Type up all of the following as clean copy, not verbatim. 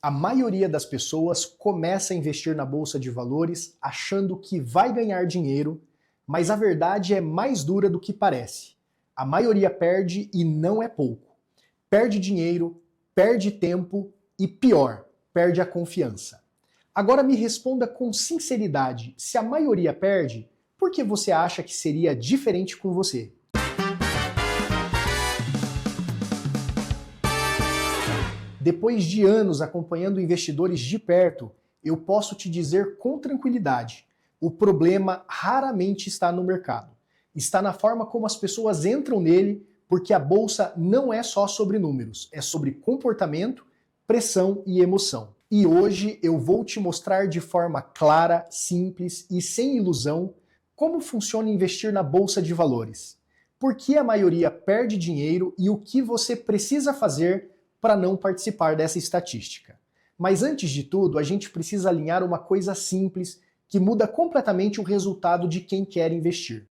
A maioria das pessoas começa a investir na bolsa de valores achando que vai ganhar dinheiro, mas a verdade é mais dura do que parece. A maioria perde e não é pouco. Perde dinheiro, perde tempo e pior, perde a confiança. Agora me responda com sinceridade, se a maioria perde, por que você acha que seria diferente com você? Depois de anos acompanhando investidores de perto, eu posso te dizer com tranquilidade, o problema raramente está no mercado. Está na forma como as pessoas entram nele, porque a bolsa não é só sobre números, é sobre comportamento, pressão e emoção. E hoje eu vou te mostrar de forma clara, simples e sem ilusão como funciona investir na bolsa de valores. Por que a maioria perde dinheiro e o que você precisa fazer para não participar dessa estatística. Mas antes de tudo, a gente precisa alinhar uma coisa simples que muda completamente o resultado de quem quer investir.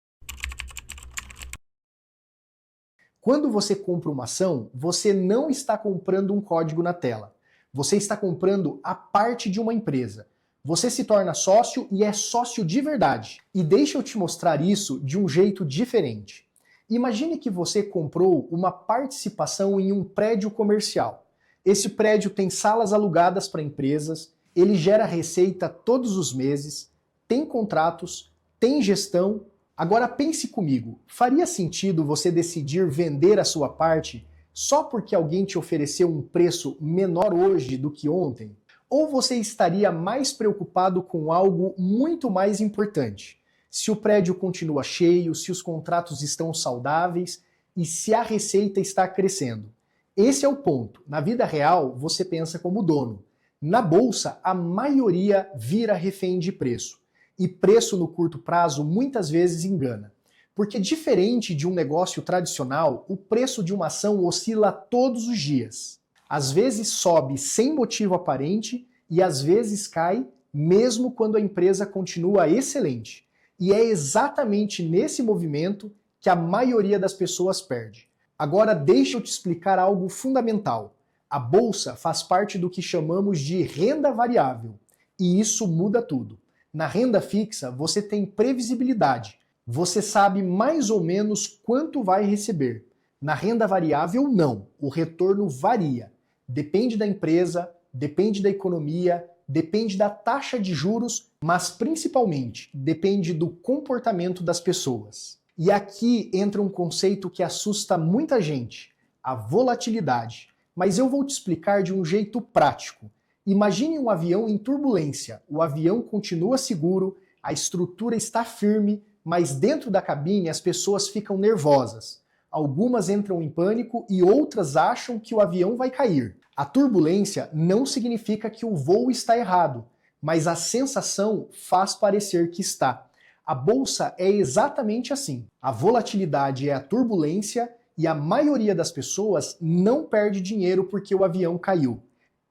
Quando você compra uma ação, você não está comprando um código na tela. Você está comprando a parte de uma empresa. Você se torna sócio e é sócio de verdade. E deixa eu te mostrar isso de um jeito diferente. Imagine que você comprou uma participação em um prédio comercial. Esse prédio tem salas alugadas para empresas, ele gera receita todos os meses, tem contratos, tem gestão. Agora pense comigo, faria sentido você decidir vender a sua parte só porque alguém te ofereceu um preço menor hoje do que ontem? Ou você estaria mais preocupado com algo muito mais importante? Se o prédio continua cheio, se os contratos estão saudáveis e se a receita está crescendo. Esse é o ponto. Na vida real, você pensa como dono. Na bolsa, a maioria vira refém de preço. E preço no curto prazo muitas vezes engana. Porque diferente de um negócio tradicional, o preço de uma ação oscila todos os dias. Às vezes sobe sem motivo aparente e às vezes cai mesmo quando a empresa continua excelente. E é exatamente nesse movimento que a maioria das pessoas perde. Agora deixa eu te explicar algo fundamental. A bolsa faz parte do que chamamos de renda variável. E isso muda tudo. Na renda fixa, você tem previsibilidade. Você sabe mais ou menos quanto vai receber. Na renda variável, não. O retorno varia. Depende da empresa, depende da economia, depende da taxa de juros, mas principalmente depende do comportamento das pessoas. E aqui entra um conceito que assusta muita gente, a volatilidade. Mas eu vou te explicar de um jeito prático. Imagine um avião em turbulência. O avião continua seguro, a estrutura está firme, mas dentro da cabine as pessoas ficam nervosas. Algumas entram em pânico e outras acham que o avião vai cair. A turbulência não significa que o voo está errado, mas a sensação faz parecer que está. A bolsa é exatamente assim. A volatilidade é a turbulência e a maioria das pessoas não perde dinheiro porque o avião caiu.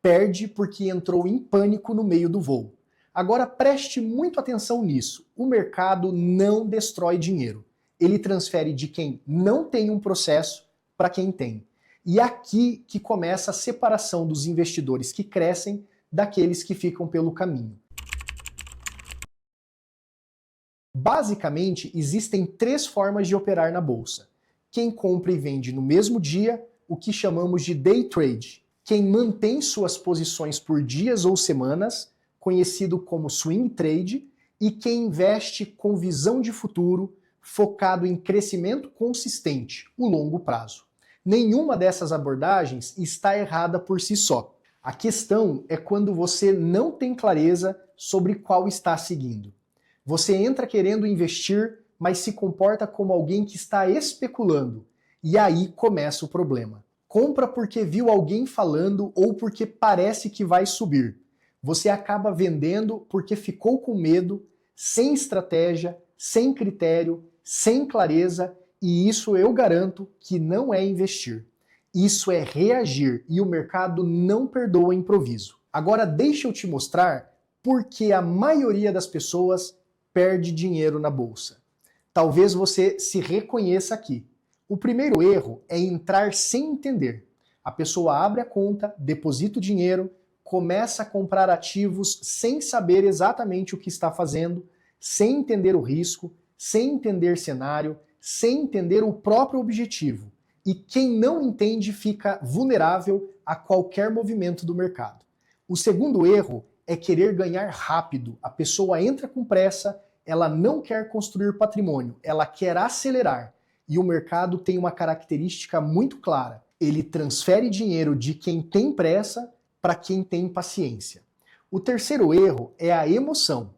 Perde porque entrou em pânico no meio do voo. Agora preste muito atenção nisso. O mercado não destrói dinheiro. Ele transfere de quem não tem um processo para quem tem. E é aqui que começa a separação dos investidores que crescem daqueles que ficam pelo caminho. Basicamente, existem 3 formas de operar na bolsa. Quem compra e vende no mesmo dia, o que chamamos de day trade. Quem mantém suas posições por dias ou semanas, conhecido como swing trade. E quem investe com visão de futuro, focado em crescimento consistente, o longo prazo. Nenhuma dessas abordagens está errada por si só. A questão é quando você não tem clareza sobre qual está seguindo. Você entra querendo investir, mas se comporta como alguém que está especulando. E aí começa o problema. Compra porque viu alguém falando ou porque parece que vai subir. Você acaba vendendo porque ficou com medo, sem estratégia, sem critério, sem clareza. E isso eu garanto que não é investir. Isso é reagir e o mercado não perdoa improviso. Agora deixa eu te mostrar por que a maioria das pessoas perde dinheiro na bolsa. Talvez você se reconheça aqui. O primeiro erro é entrar sem entender. A pessoa abre a conta, deposita o dinheiro, começa a comprar ativos sem saber exatamente o que está fazendo, sem entender o risco, sem entender cenário, sem entender o próprio objetivo. E quem não entende fica vulnerável a qualquer movimento do mercado. O segundo erro é querer ganhar rápido. A pessoa entra com pressa, ela não quer construir patrimônio, ela quer acelerar. E o mercado tem uma característica muito clara. Ele transfere dinheiro de quem tem pressa para quem tem paciência. O terceiro erro é a emoção.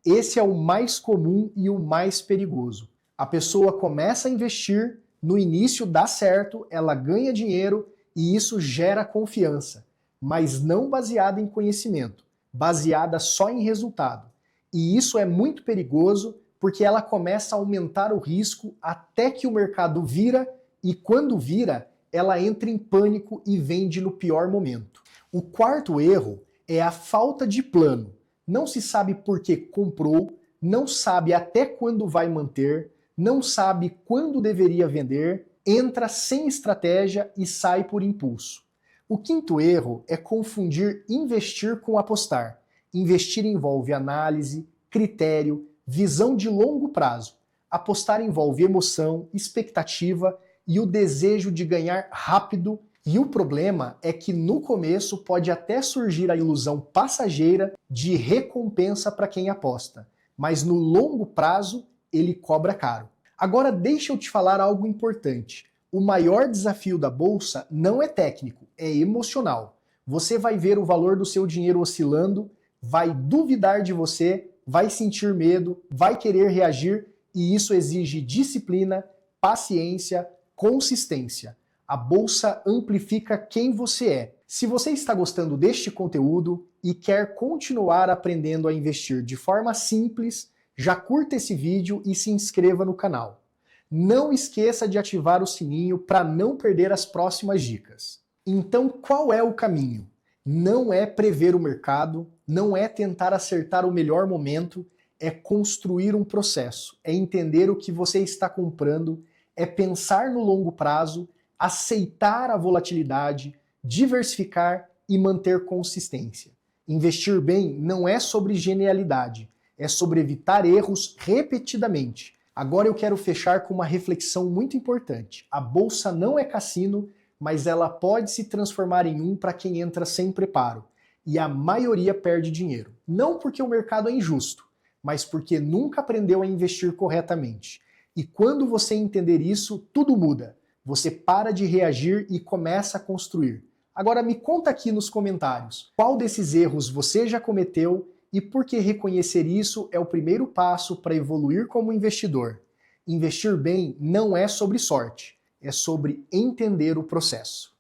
Esse é o mais comum e o mais perigoso. A pessoa começa a investir, no início dá certo, ela ganha dinheiro e isso gera confiança, mas não baseada em conhecimento, baseada só em resultado. E isso é muito perigoso porque ela começa a aumentar o risco até que o mercado vira e quando vira, ela entra em pânico e vende no pior momento. O quarto erro é a falta de plano. Não se sabe por que comprou, não sabe até quando vai manter, não sabe quando deveria vender, entra sem estratégia e sai por impulso. O quinto erro é confundir investir com apostar. Investir envolve análise, critério, visão de longo prazo. Apostar envolve emoção, expectativa e o desejo de ganhar rápido. E o problema é que no começo pode até surgir a ilusão passageira de recompensa para quem aposta, mas no longo prazo ele cobra caro. Agora deixa eu te falar algo importante. O maior desafio da bolsa não é técnico, é emocional. Você vai ver o valor do seu dinheiro oscilando, vai duvidar de você, vai sentir medo, vai querer reagir e isso exige disciplina, paciência, consistência. A bolsa amplifica quem você é. Se você está gostando deste conteúdo e quer continuar aprendendo a investir de forma simples, já curta esse vídeo e se inscreva no canal. Não esqueça de ativar o sininho para não perder as próximas dicas. Então, qual é o caminho? Não é prever o mercado, não é tentar acertar o melhor momento, é construir um processo, é entender o que você está comprando, é pensar no longo prazo, aceitar a volatilidade, diversificar e manter consistência. Investir bem não é sobre genialidade, é sobre evitar erros repetidamente. Agora eu quero fechar com uma reflexão muito importante. A bolsa não é cassino, mas ela pode se transformar em um para quem entra sem preparo. E a maioria perde dinheiro. Não porque o mercado é injusto, mas porque nunca aprendeu a investir corretamente. E quando você entender isso, tudo muda. Você para de reagir e começa a construir. Agora me conta aqui nos comentários, qual desses erros você já cometeu e por que reconhecer isso é o primeiro passo para evoluir como investidor. Investir bem não é sobre sorte, é sobre entender o processo.